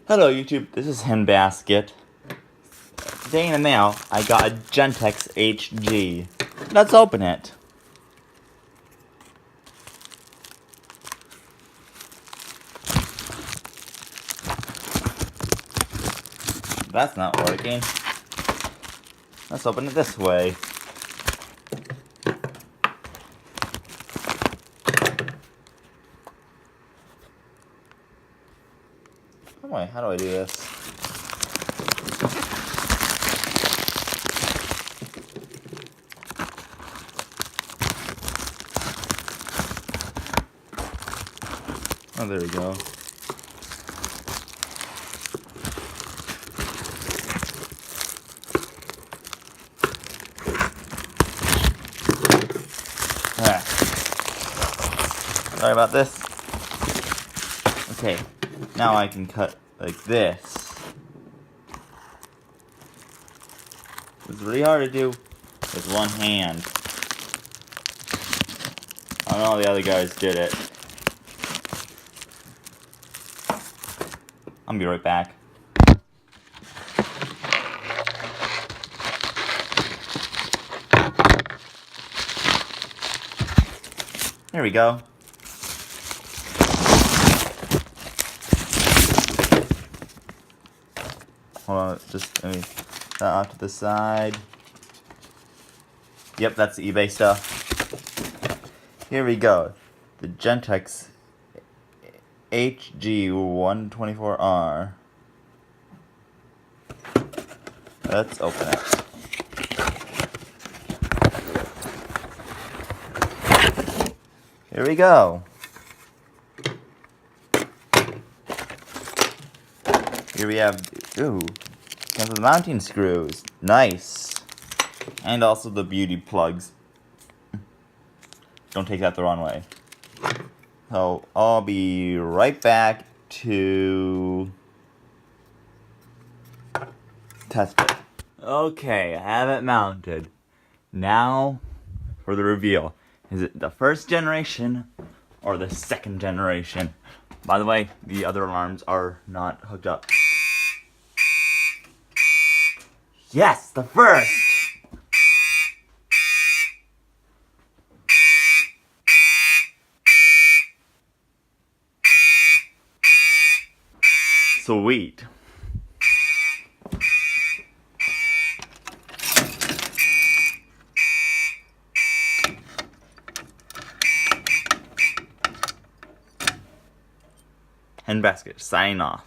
Hello YouTube, this is Handbasket. Today in the mail, I got a Gentex HG. Let's open it. That's not working. Let's open it this way. Oh wait, how do I do this? Oh, there we go. Ah. Sorry about this. Okay, now I can cut like this. It's really hard to do with one hand. I don't know how the other guys did it. I'll be right back. There we go. Hold on, just let me put that off to the side. Yep, that's the eBay stuff. Here we go. The Gentex HG124R. Let's open it. Here we go. Here we have, ooh, comes with mounting screws. Nice. And also the beauty plugs. Don't take that the wrong way. So I'll be right back to test it. Okay, I have it mounted. Now for the reveal. Is it the first generation or the second generation? By the way, the other alarms are not hooked up. Yes, the first! Sweet. Handbasket, sign off.